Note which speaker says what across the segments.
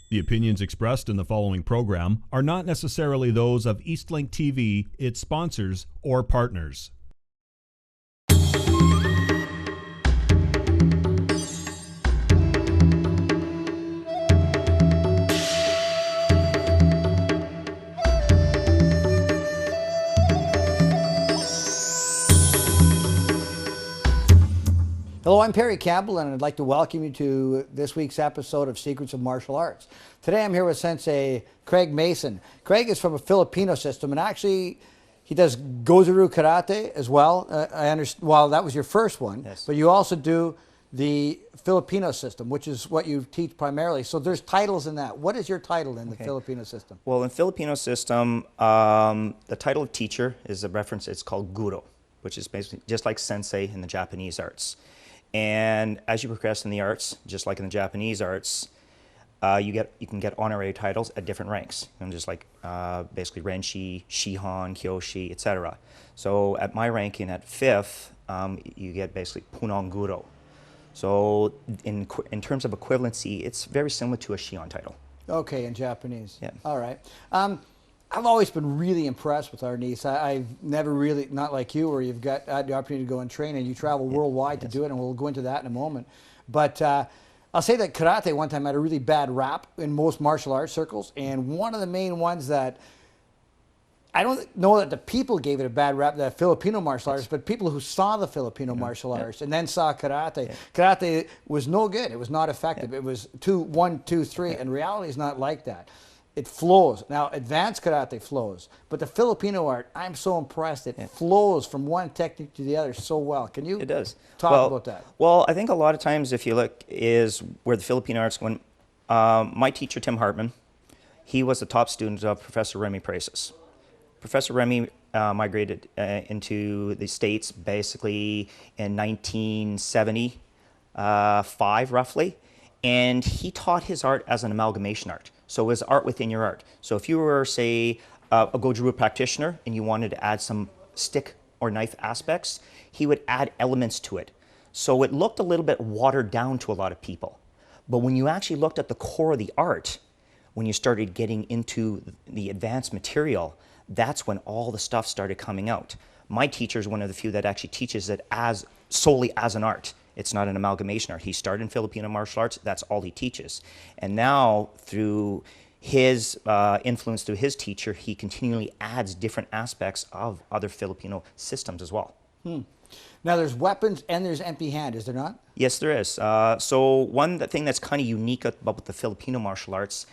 Speaker 1: The opinions expressed in the following program are not necessarily those of Eastlink TV, its sponsors, or partners.
Speaker 2: Hello, I'm Perry Campbell, and I'd like to welcome you to this week's episode of Secrets of Martial Arts. Today I'm here with Sensei Craig Mason. Craig is from a Filipino system, and actually he does Goju-Ryu Karate as well. I understand. Well, that was your first one,
Speaker 3: yes.
Speaker 2: But you also do the Filipino system, which is what you teach primarily. So there's titles in that. What is your title in the Filipino system?
Speaker 3: Well, in Filipino system, the title of teacher is a reference. It's called Guro, which is basically just like Sensei in the Japanese arts. And as you progress in the arts, just like in the Japanese arts, you can get honorary titles at different ranks, just like basically Renshi, Shihan, Kyoshi, etc. So at my ranking at 5th, you get basically Punong Guro. So in terms of equivalency, it's very similar to a Shihan title.
Speaker 2: Okay, in Japanese.
Speaker 3: Yeah.
Speaker 2: All right. I've always been really impressed with Arnis. I've never really, not like you, where you've got the opportunity to go and train, and you travel worldwide to do it, and we'll go into that in a moment. But I'll say that karate one time had a really bad rap in most martial arts circles, and one of the main ones that I don't know that the people gave it a bad rap, the Filipino martial arts, but people who saw the Filipino martial arts and then saw karate. Karate was no good. It was not effective. It was 1, 2, 3, and reality is not like that. It flows. Now, advanced karate flows, but the Filipino art, I'm so impressed. It flows from one technique to the other so well. Can you talk about that?
Speaker 3: Well, I think a lot of times, if you look, is where the Filipino arts, when my teacher, Tim Hartman, he was the top student of Professor Remy Preces. Professor Remy migrated into the States basically in 1975, roughly, and he taught his art as an amalgamation art. So it was art within your art. So if you were, say, a Goju-Ryu practitioner and you wanted to add some stick or knife aspects, he would add elements to it. So it looked a little bit watered down to a lot of people. But when you actually looked at the core of the art, when you started getting into the advanced material, that's when all the stuff started coming out. My teacher is one of the few that actually teaches it solely as an art. It's not an amalgamation art. He started in Filipino martial arts. That's all he teaches. And now, through his influence through his teacher, he continually adds different aspects of other Filipino systems as well.
Speaker 2: Now, there's weapons and there's empty hand, is there not?
Speaker 3: Yes, there is. So one thing that's kind of unique about the Filipino martial arts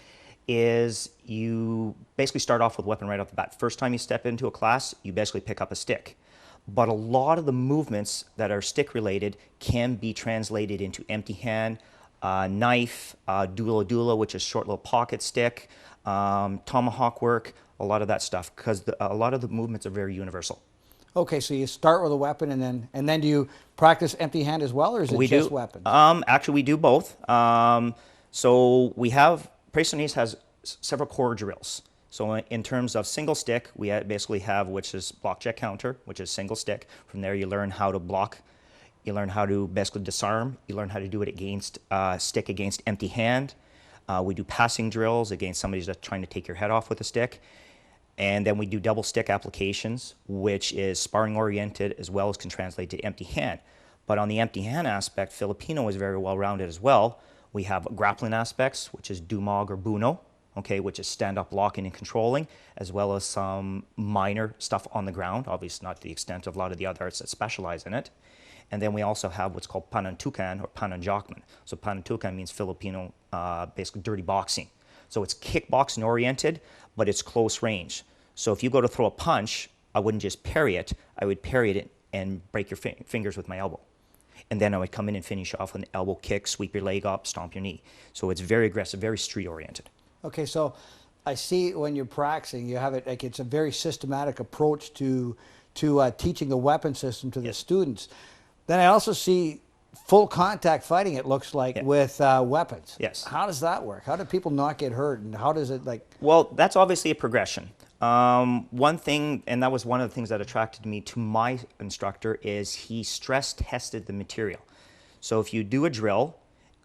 Speaker 3: is you basically start off with a weapon right off the bat. First time you step into a class, you basically pick up a stick. But a lot of the movements that are stick-related can be translated into empty hand, knife, dula, which is short little pocket stick, tomahawk work, a lot of that stuff, because a lot of the movements are very universal.
Speaker 2: Okay, so you start with a weapon, and then do you practice empty hand as well, or is it just weapons?
Speaker 3: Actually, we do both. So we have, Prestonis has several core drills. So in terms of single stick, we basically have, which is block jet counter, which is single stick. From there, you learn how to block. You learn how to basically disarm. You learn how to do it against stick against empty hand. We do passing drills against somebody that's trying to take your head off with a stick. And then we do double stick applications, which is sparring oriented as well as can translate to empty hand. But on the empty hand aspect, Filipino is very well rounded as well. We have grappling aspects, which is dumog or buno. Okay, which is stand-up blocking and controlling, as well as some minor stuff on the ground, obviously not to the extent of a lot of the other arts that specialize in it. And then we also have what's called panantukan or pananjakman. So panantukan means Filipino, basically dirty boxing. So it's kickboxing oriented, but it's close range. So if you go to throw a punch, I wouldn't just parry it, I would parry it and break your fingers with my elbow. And then I would come in and finish off with an elbow kick, sweep your leg up, stomp your knee. So it's very aggressive, very street oriented.
Speaker 2: Okay, so I see when you're practicing, you have it like it's a very systematic approach to teaching the weapon system to the students. Then I also see full contact fighting, it looks like, with weapons.
Speaker 3: Yes.
Speaker 2: How does that work? How do people not get hurt, and how does it like?
Speaker 3: Well, that's obviously a progression. One thing, and that was one of the things that attracted me to my instructor, is he stress tested the material. So if you do a drill,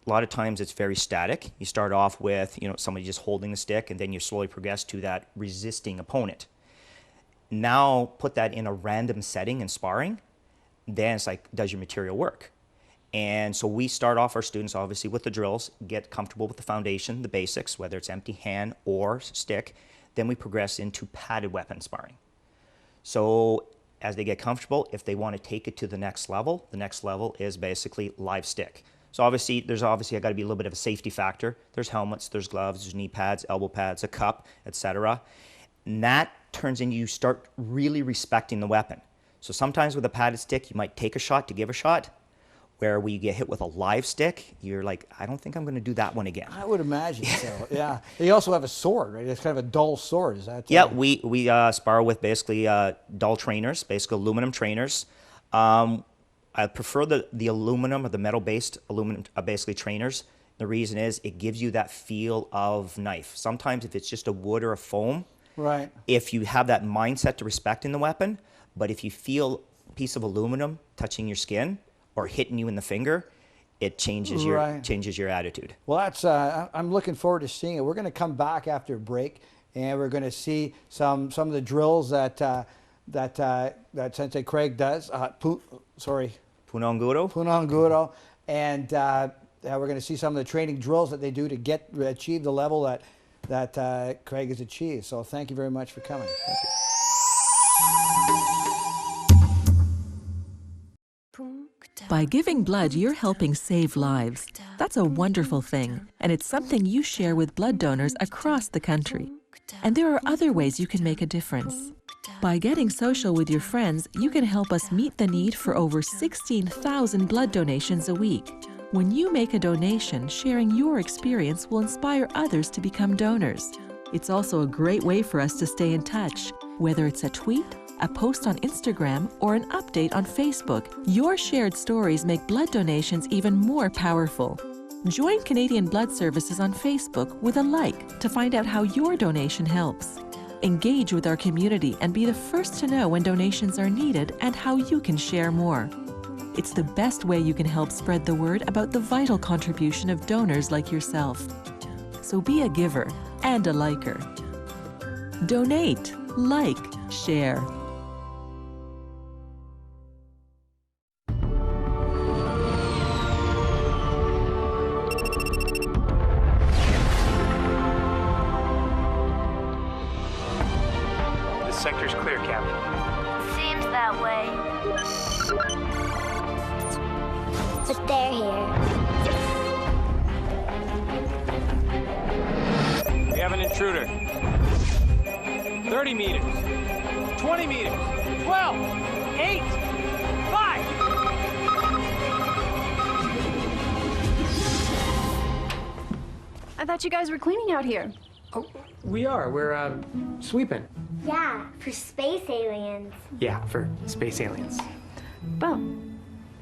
Speaker 3: a lot of times it's very static. You start off with, somebody just holding the stick, and then you slowly progress to that resisting opponent. Now put that in a random setting in sparring, then it's like, does your material work? And so we start off our students obviously with the drills, get comfortable with the foundation, the basics, whether it's empty hand or stick. Then we progress into padded weapon sparring. So as they get comfortable, if they want to take it to the next level is basically live stick. So obviously, there's got to be a little bit of a safety factor. There's helmets, there's gloves, there's knee pads, elbow pads, a cup, etc. And that turns into you start really respecting the weapon. So sometimes with a padded stick, you might take a shot to give a shot, where when you get hit with a live stick, you're like, I don't think I'm going to do that one again.
Speaker 2: I would imagine so, yeah. You also have a sword, right? It's kind of a dull sword, is that?
Speaker 3: Yeah, we spar with basically dull trainers, basically aluminum trainers. I prefer the aluminum or the metal-based aluminum, basically trainers. The reason is it gives you that feel of knife. Sometimes if it's just a wood or a foam,
Speaker 2: right.
Speaker 3: If you have that mindset to respecting the weapon, but if you feel a piece of aluminum touching your skin or hitting you in the finger, it changes your attitude.
Speaker 2: Well, that's I'm looking forward to seeing it. We're going to come back after a break, and we're going to see some of the drills that Sensei Craig does. Punanguro, and we're going to see some of the training drills that they do to achieve the level that Craig has achieved. So thank you very much for coming. Thank you.
Speaker 4: By giving blood, you're helping save lives. That's a wonderful thing, and it's something you share with blood donors across the country. And there are other ways you can make a difference. By getting social with your friends, you can help us meet the need for over 16,000 blood donations a week. When you make a donation, sharing your experience will inspire others to become donors. It's also a great way for us to stay in touch, whether it's a tweet, a post on Instagram, or an update on Facebook. Your shared stories make blood donations even more powerful. Join Canadian Blood Services on Facebook with a like to find out how your donation helps. Engage with our community and be the first to know when donations are needed and how you can share more. It's the best way you can help spread the word about the vital contribution of donors like yourself. So be a giver and a liker. Donate, like, share.
Speaker 5: Sector's clear, Captain.
Speaker 6: Seems that way. But they're here.
Speaker 5: We have an intruder. 30 meters. 20 meters. 12. 8. 5.
Speaker 7: I thought you guys were cleaning out here.
Speaker 8: Oh, we are. We're, sweeping.
Speaker 6: Yeah, for space aliens.
Speaker 8: Yeah, for space aliens.
Speaker 7: Well,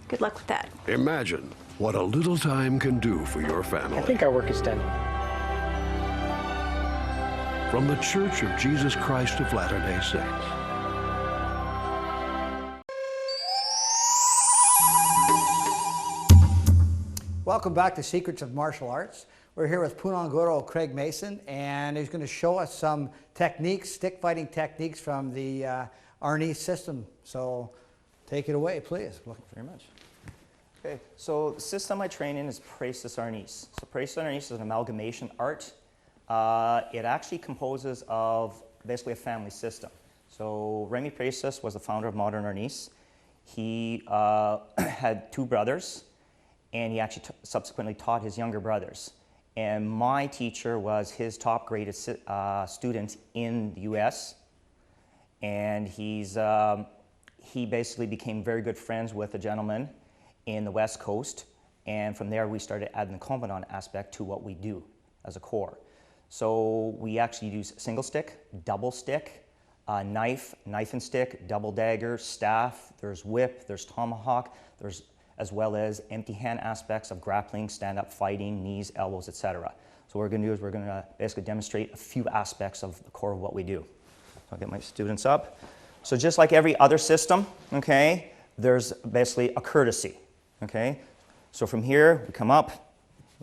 Speaker 7: good luck with that.
Speaker 9: Imagine what a little time can do for your family.
Speaker 8: I think our work is done.
Speaker 9: From the Church of Jesus Christ of Latter-day Saints.
Speaker 2: Welcome back to Secrets of Martial Arts. We're here with Punanguro Craig Mason, and he's going to show us some techniques, stick fighting techniques from the Arnis system. So take it away, please.
Speaker 3: Thank you very much. Okay, so the system I train in is Praesis Arnis. So Praesis Arnis is an amalgamation art. It actually composes of basically a family system. So Remy Praesis was the founder of modern Arnis. He had 2 brothers, and he actually subsequently taught his younger brothers. And my teacher was his top graded student in the US. And he basically became very good friends with a gentleman in the West Coast. And from there, we started adding the combatant aspect to what we do as a core. So we actually use single stick, double stick, knife and stick, double dagger, staff, there's whip, there's tomahawk, there's as well as empty hand aspects of grappling, stand-up fighting, knees, elbows, etc. So what we're going to do is we're going to basically demonstrate a few aspects of the core of what we do. So I'll get my students up. So just like every other system, okay, there's basically a courtesy, okay? So from here, we come up,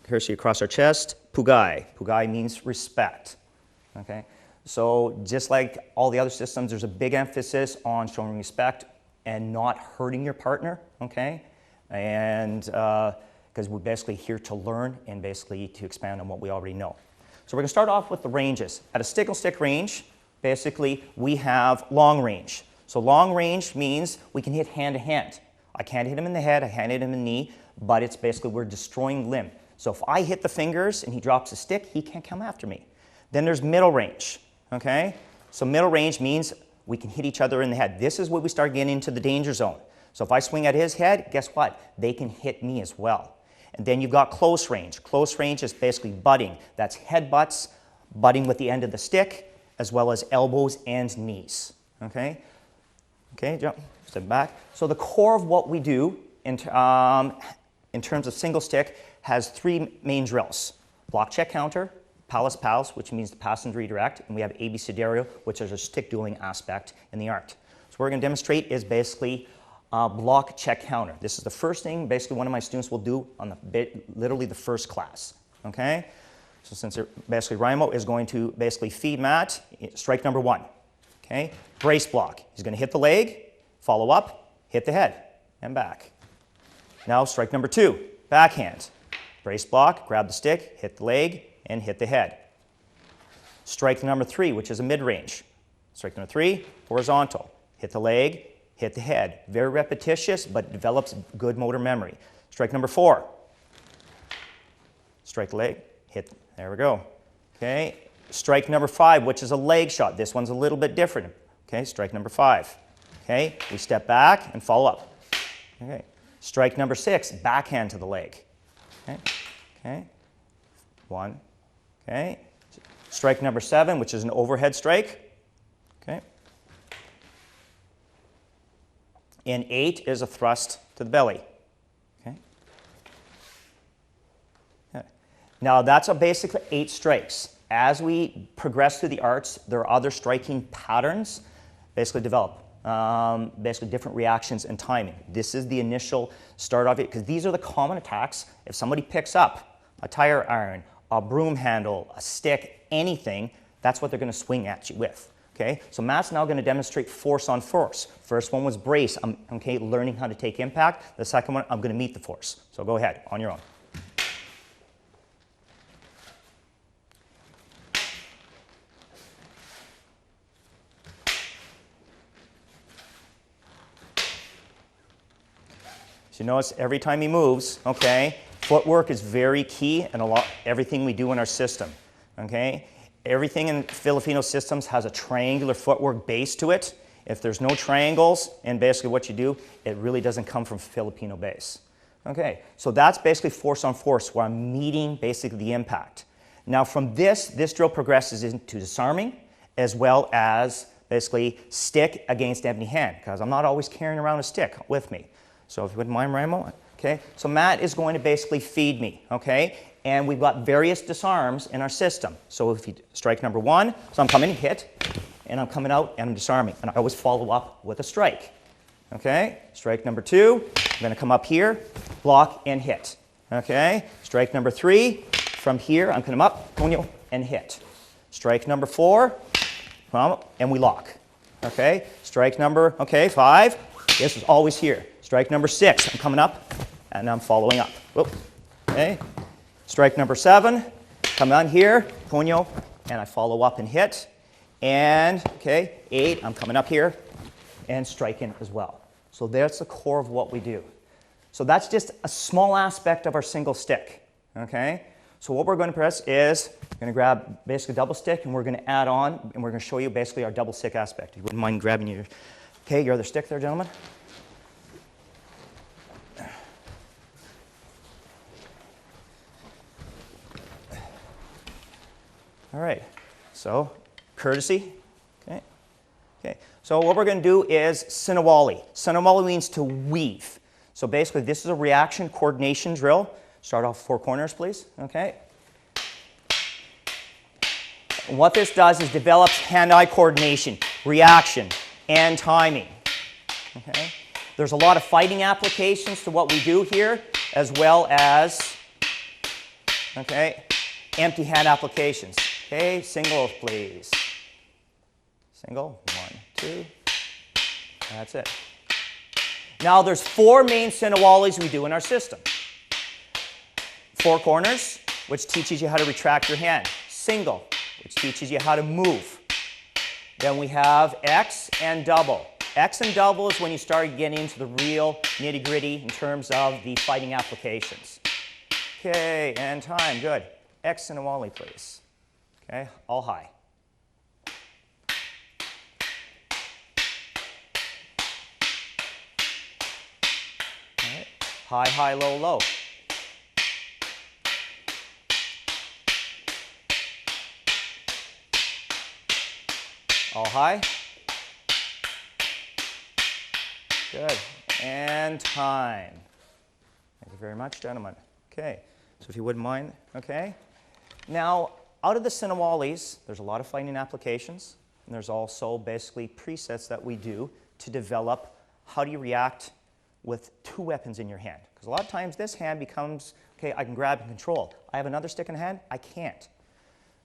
Speaker 3: curtsy across our chest, pugai. Pugai means respect. Okay? So just like all the other systems, there's a big emphasis on showing respect and not hurting your partner, okay? And because we're basically here to learn and basically to expand on what we already know. So we're going to start off with the ranges. At a single stick range, basically we have long range. So long range means we can hit hand to hand. I can't hit him in the head, I can't hit him in the knee, but it's basically we're destroying limb. So if I hit the fingers and he drops the stick, he can't come after me. Then there's middle range, okay? So middle range means we can hit each other in the head. This is where we start getting into the danger zone. So if I swing at his head, guess what? They can hit me as well. And then you've got close range. Close range is basically butting. That's headbutts, butting with the end of the stick, as well as elbows and knees, okay? Okay, jump, step back. So the core of what we do in terms of single stick has three main drills. Block, check, counter, palace, pals, which means the pass and redirect, and we have abecedario, which is a stick dueling aspect in the art. So what we're going to demonstrate is basically block, check, counter. This is the first thing basically one of my students will do on literally the first class, okay? So since basically Raimo is going to basically feed Matt, strike number one, okay? Brace block. He's going to hit the leg, follow up, hit the head, and back. Now strike number two, backhand. Brace block, grab the stick, hit the leg, and hit the head. Strike number three, which is a mid-range. Strike number three, horizontal. Hit the leg, hit the head. Very repetitious, but develops good motor memory. Strike number four. Strike the leg, hit, there we go. Okay, strike number five, which is a leg shot. This one's a little bit different. Okay, strike number five. Okay, we step back and follow up. Okay, strike number six, backhand to the leg. Okay, okay, one, okay. Strike number seven, which is an overhead strike. Okay. And eight is a thrust to the belly. Okay. Okay. Now that's basically 8 strikes. As we progress through the arts, there are other striking patterns basically develop. Basically different reactions and timing. This is the initial start of it, because these are the common attacks. If somebody picks up a tire iron, a broom handle, a stick, anything, that's what they're going to swing at you with. Okay, so Matt's now going to demonstrate force on force. First one was brace. I'm okay, learning how to take impact. The second one, I'm going to meet the force. So go ahead, on your own. So you notice every time he moves, okay, footwork is very key in everything we do in our system, okay? Everything in Filipino systems has a triangular footwork base to it. If there's no triangles in basically what you do, it really doesn't come from Filipino base. Okay, so that's basically force on force, where I'm meeting basically the impact. Now from this drill progresses into disarming, as well as basically stick against empty hand, because I'm not always carrying around a stick with me. So if you wouldn't mind, Raimo, okay? So Matt is going to basically feed me, okay? And we've got various disarms in our system. So if you strike number one, so I'm coming, hit, and I'm coming out and I'm disarming. And I always follow up with a strike, okay? Strike number two, I'm going to come up here, block and hit, okay? Strike number three, from here, I'm coming up, puño, and hit. Strike number four, and we lock, okay? Strike number, okay, 5, this is always here. Strike number 6, I'm coming up, and I'm following up. Whoop. Okay. Strike number 7, come on here, puño, and I follow up and hit. And, okay, 8, I'm coming up here, and striking as well. So that's the core of what we do. So that's just a small aspect of our single stick, okay? So what we're going to press is, we're going to grab basically double stick, and we're going to add on, and we're going to show you basically our double stick aspect. You wouldn't mind grabbing your other stick there, gentlemen? All right, so courtesy, okay. So what we're going to do is sinawali. Sinawali means to weave. So basically this is a reaction coordination drill. Start off 4 corners, please, okay. And what this does is develops hand-eye coordination, reaction, and timing, okay. There's a lot of fighting applications to what we do here, as well as Okay, empty hand applications. Okay, single, please. Single, 1, 2. That's it. Now there's 4 main Sinawali's we do in our system. 4 corners, which teaches you how to retract your hand. Single, which teaches you how to move. Then we have X and double. X and double is when you start getting into the real nitty-gritty in terms of the fighting applications. Okay, and time, good. X and a Wally, please. Okay, all high. All right. High, high, low, low. All high. Good. And time. Thank you very much, gentlemen. Okay, so if you wouldn't mind, okay. Now, out of the Sinawalis, there's a lot of fighting applications, and there's also basically presets that we do to develop how do you react with 2 weapons in your hand. Because a lot of times this hand becomes, okay, I can grab and control. I have another stick in the hand, I can't.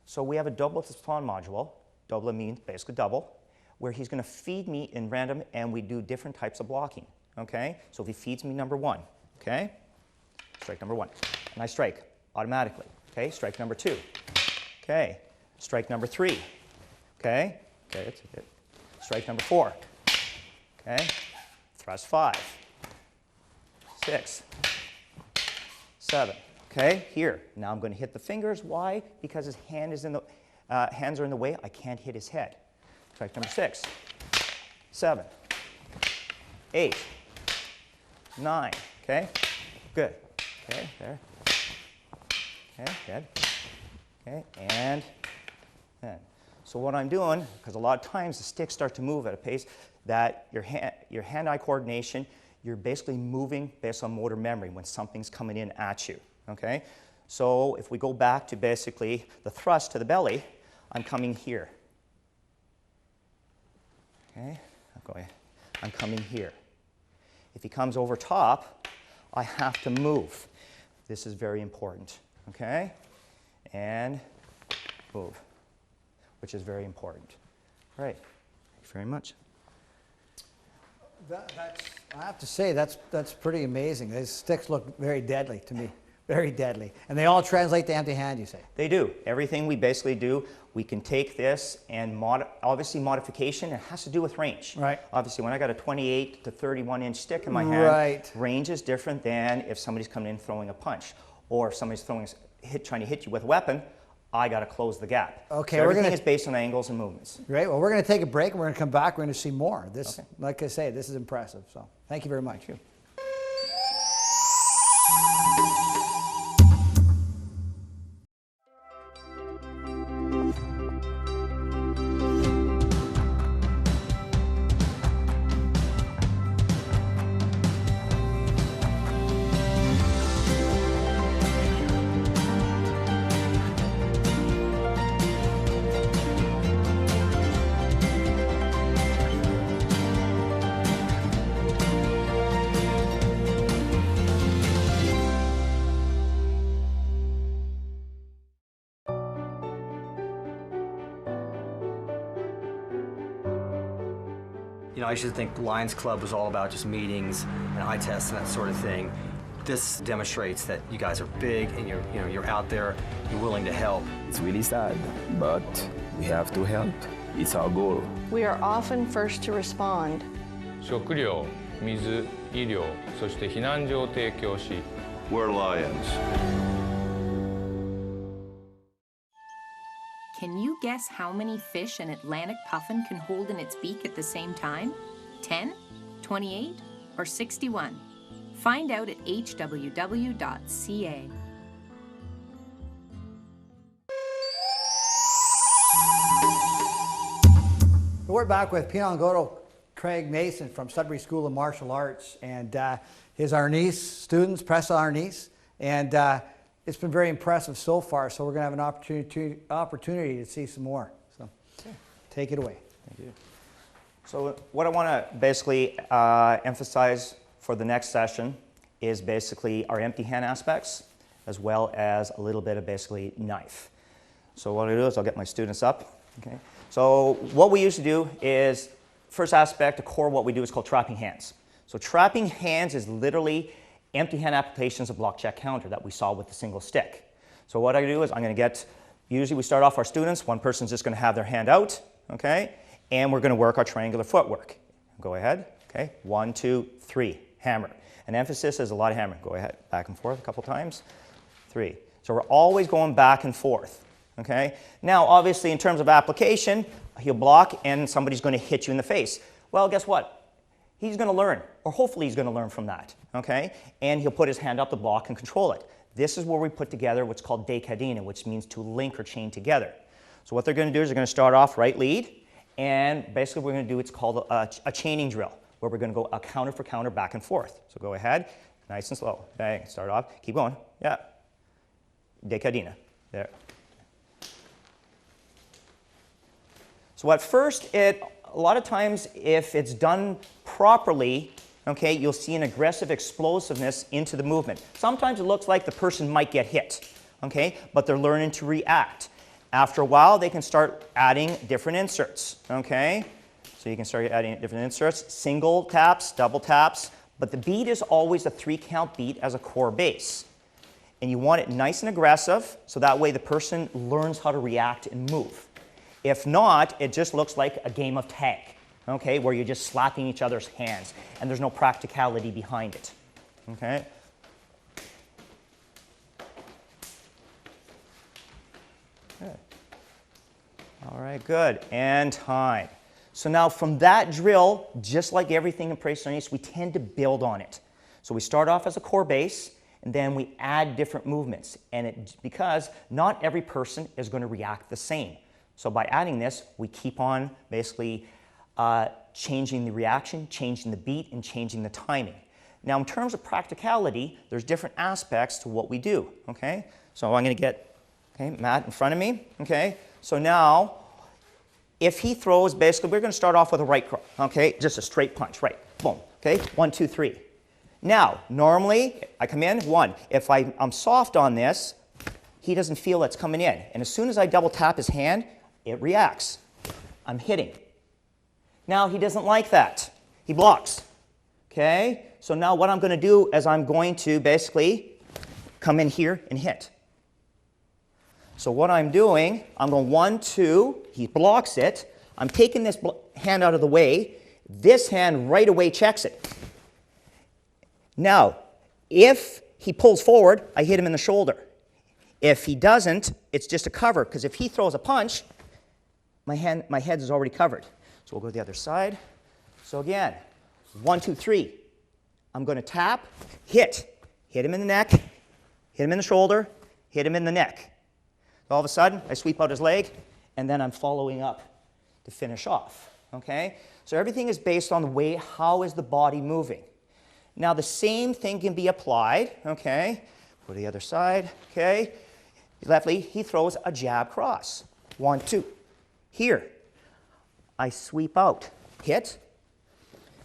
Speaker 3: So we have a double spawn module. Double means basically double, where he's going to feed me in random, and we do different types of blocking. Okay, so if he feeds me number 1, okay, strike number 1, and I strike automatically. Okay, strike number 2. Okay, strike number 3. Okay, okay, that's it. Strike number 4. Okay, thrust 5, 6, 7. Okay, here. Now I'm going to hit the fingers. Why? Because his hand is in the hands are in the way. I can't hit his head. Strike number 6, 7, 8, 9. Okay, good. Okay, there. Okay, good. Okay, and then. So what I'm doing, because a lot of times the sticks start to move at a pace that your hand-eye coordination, you're basically moving based on motor memory when something's coming in at you. Okay, so if we go back to basically the thrust to the belly, I'm coming here. Okay, I'm coming here. If he comes over top, I have to move. This is very important. Okay, and move, which is very important. All right, thank you very much.
Speaker 2: I have to say, that's pretty amazing. These sticks look very deadly to me. Very deadly. And they all translate to empty hand, you say?
Speaker 3: They do. Everything we basically do, we can take this and obviously modification, it has to do with range.
Speaker 2: Right.
Speaker 3: Obviously, when I got a 28 to 31-inch stick in my hand,
Speaker 2: right,
Speaker 3: range is different than if somebody's coming in throwing a punch. Or if somebody's trying to hit you with a weapon, I got to close the gap.
Speaker 2: Okay,
Speaker 3: so everything is based on angles and movements.
Speaker 2: Great. Well, we're going to take a break and we're going to come back. We're going to see more. This, okay, like I say, this is impressive. So thank you very much.
Speaker 3: Thank you.
Speaker 10: You know, I used to think Lions Club was all about just meetings and eye tests and that sort of thing. This demonstrates that you guys are big and you're out there, you're willing to help.
Speaker 11: It's really sad, but we have to help. It's our goal.
Speaker 12: We are often first to respond.
Speaker 13: 食料、水、医療、そして避難所を提供し。
Speaker 9: We're Lions.
Speaker 14: Can you guess how many fish an Atlantic puffin can hold in its beak at the same time? 10, 28, or 61? Find out at hww.ca.
Speaker 2: We're back with Pinangoto Craig Mason from Sudbury School of Martial Arts and his Arnis students, Pressa Arnis, and it's been very impressive so far, so we're going to have an opportunity to see some more. So take it away.
Speaker 3: Thank you. So what I want to basically emphasize for the next session is basically our empty hand aspects. as well as a little bit of basically knife. So what I do is I'll get my students up. Okay. So what we usually do is, first aspect, the core of what we do is called trapping hands. So trapping hands is literally empty hand applications of block check counter that we saw with the single stick. So what I do is I'm going to get, usually we start off our students, one person's just going to have their hand out, okay, and we're going to work our triangular footwork. Go ahead, okay, 1, 2, 3, hammer. And emphasis is a lot of hammering. Go ahead, back and forth a couple times, 3. So we're always going back and forth, okay. Now obviously in terms of application, he'll block and somebody's going to hit you in the face. Well, guess what? He's going to learn, or hopefully he's going to learn from that, okay? And he'll put his hand up to block and control it. This is where we put together what's called decadena, which means to link or chain together. So what they're going to do is they're going to start off right lead, and basically we're going to do what's called a chaining drill, where we're going to go a counter for counter back and forth. So go ahead, nice and slow. Bang, start off, keep going, yeah. Decadena, there. So at first, a lot of times if it's done properly, okay, you'll see an aggressive explosiveness into the movement. Sometimes it looks like the person might get hit, okay, but they're learning to react. After a while, they can start adding different inserts, okay? So you can start adding different inserts, single taps, double taps, but the beat is always a 3-count beat as a core base. And you want it nice and aggressive, so that way the person learns how to react and move. If not, it just looks like a game of tag, okay, where you're just slapping each other's hands, and there's no practicality behind it, okay? Good. All right, good, and time. So now from that drill, just like everything in Praise Arnis, we tend to build on it. So we start off as a core base, and then we add different movements, and because not every person is going to react the same. So by adding this, we keep on basically changing the reaction, changing the beat, and changing the timing. Now in terms of practicality, there's different aspects to what we do, okay? So I'm going to get, okay, Matt in front of me, okay? So now, if he throws, basically we're going to start off with a right cross, okay? Just a straight punch, right, boom, okay? 1, 2, 3. Now, normally, I come in, 1. If I'm soft on this, he doesn't feel it's coming in. And as soon as I double tap his hand, it reacts. I'm hitting. Now he doesn't like that. He blocks. Okay? So now what I'm going to do is I'm going to basically come in here and hit. So what I'm doing, I'm going 1, 2, he blocks it. I'm taking this hand out of the way. This hand right away checks it. Now, if he pulls forward, I hit him in the shoulder. If he doesn't, it's just a cover, because if he throws a punch, my head is already covered. So we'll go to the other side. So again, 1, 2, 3. I'm going to tap, hit him in the neck, hit him in the shoulder, hit him in the neck. All of a sudden, I sweep out his leg, and then I'm following up to finish off. Okay? So everything is based on the way, how is the body moving. Now the same thing can be applied, okay? Go to the other side, okay? Left lead, he throws a jab cross. 1, 2. Here, I sweep out, hit,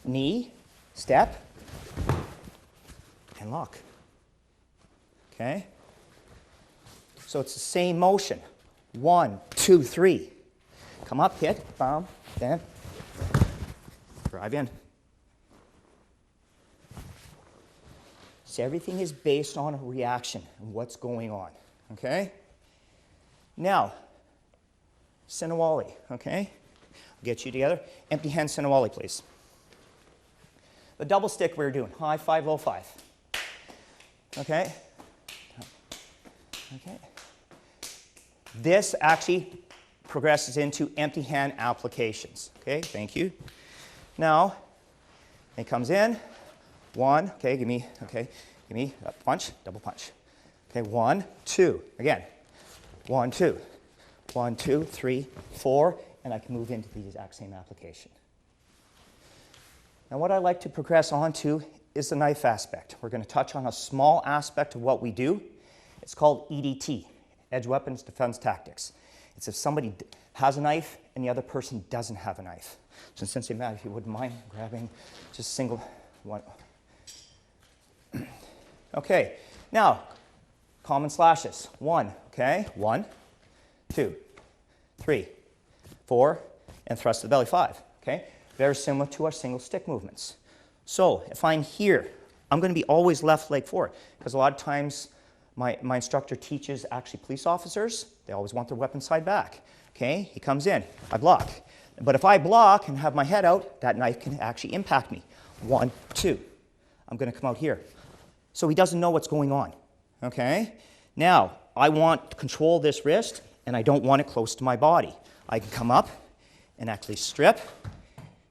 Speaker 3: knee, step, and lock. Okay? So it's the same motion. 1, 2, 3. Come up, hit, bomb, then drive in. So everything is based on a reaction and what's going on. Okay? Now, Sinawali, okay? I'll get you together. Empty hand Sinawali, please. The double stick we were doing, high 5, low 5. Okay? Okay. This actually progresses into empty hand applications. Okay, thank you. Now, it comes in. 1, okay, give me a punch, double punch. Okay, 1, 2, again. 1, 2. 1, 2, 3, 4, and I can move into the exact same application. Now what I'd like to progress on to is the knife aspect. We're going to touch on a small aspect of what we do. It's called EDT, Edge Weapons Defense Tactics. It's if somebody has a knife and the other person doesn't have a knife. So since they Matt, if you wouldn't mind grabbing just single one. Okay, now Common slashes. 1, okay? 1, 2, 3, 4, and thrust to the belly. 5, okay? Very similar to our single stick movements. So if I'm here, I'm going to be always left leg forward, because a lot of times my instructor teaches actually police officers, they always want their weapon side back. Okay, he comes in, I block. But if I block and have my head out, that knife can actually impact me. 1, 2. I'm going to come out here. So he doesn't know what's going on. Okay? Now, I want to control this wrist, and I don't want it close to my body. I can come up and actually strip,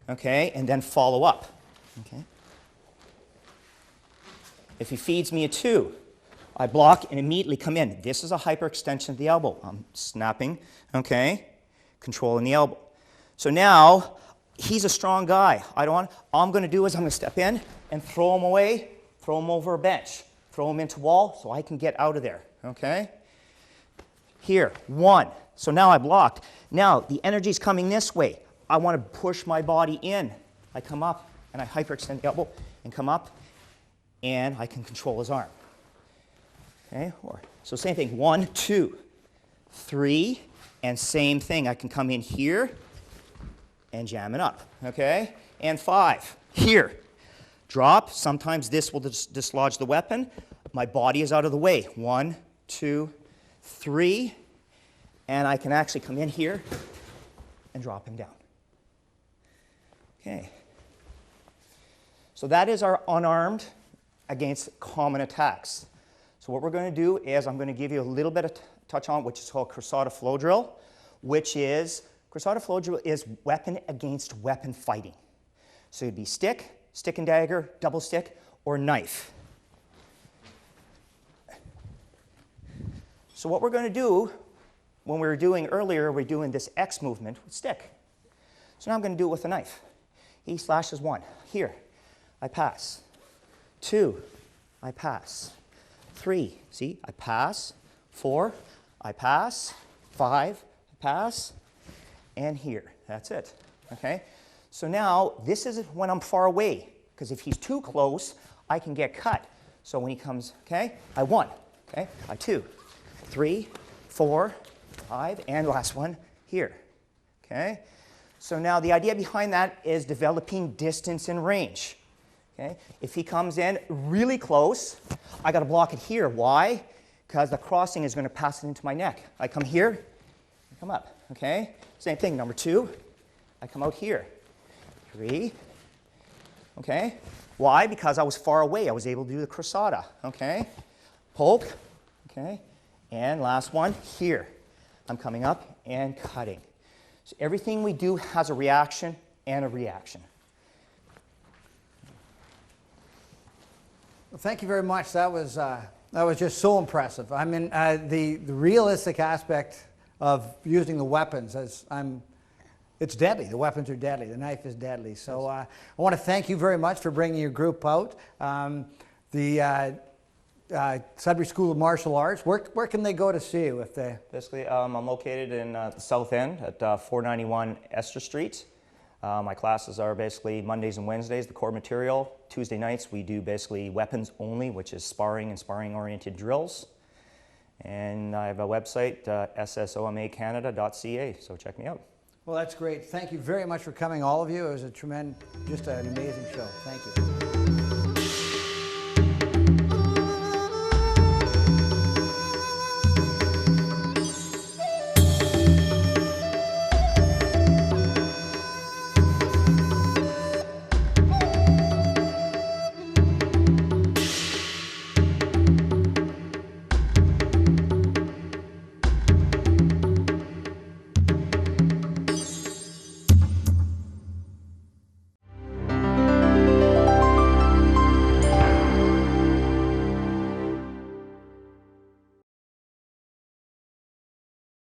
Speaker 3: okay, and then follow up. Okay? If he feeds me a 2, I block and immediately come in. This is a hyperextension of the elbow. I'm snapping, okay, controlling the elbow. So now, he's a strong guy. All I'm going to do is I'm going to step in and throw him away, throw him over a bench, throw him into wall so I can get out of there, okay? Here, 1. So now I blocked. Now, the energy's coming this way. I want to push my body in. I come up and I hyperextend the elbow and come up, and I can control his arm. Okay, so same thing, 1, 2, 3, and same thing. I can come in here and jam it up, okay? And 5, here, drop. Sometimes this will dislodge the weapon. My body is out of the way. 1, 2, 3, and I can actually come in here and drop him down. Okay. So that is our unarmed against common attacks. So what we're going to do is I'm going to give you a little bit of touch on which is called Cruzada flow drill, which is, Cruzada flow drill is weapon against weapon fighting. So it'd be stick, stick and dagger, double stick, or knife. So what we're going to do, when we were doing earlier, we're doing this X movement with stick. So now I'm going to do it with a knife. He slashes 1. Here, I pass. 2, I pass. 3, see, I pass. 4, I pass. 5, I pass. And here, that's it, okay? So now, this is when I'm far away, because if he's too close, I can get cut. So when he comes, okay, I 1, okay, I 2, 3, 4, 5, and last one, here, okay? So now the idea behind that is developing distance and range. Okay? If he comes in really close, I got to block it here. Why? Because the crossing is going to pass it into my neck. I come here, I come up. Okay? Same thing. Number 2, I come out here. 3. Okay? Why? Because I was far away. I was able to do the cruzada. Okay? Poke. Okay? And last one, here. I'm coming up and cutting. So everything we do has a reaction and a reaction.
Speaker 2: Well, thank you very much. That was just so impressive. I mean, the realistic aspect of using the weapons, it's deadly. The weapons are deadly. The knife is deadly. So I want to thank you very much for bringing your group out. The Sudbury School of Martial Arts, where can they go to see you? If they...
Speaker 3: Basically, I'm located in the South End at 491 Esther Street. My classes are basically Mondays and Wednesdays, the core material. Tuesday nights, we do basically weapons only, which is sparring and sparring-oriented drills. And I have a website, ssomacanada.ca, so check me out.
Speaker 2: Well, that's great. Thank you very much for coming, all of you. It was just an amazing show. Thank you.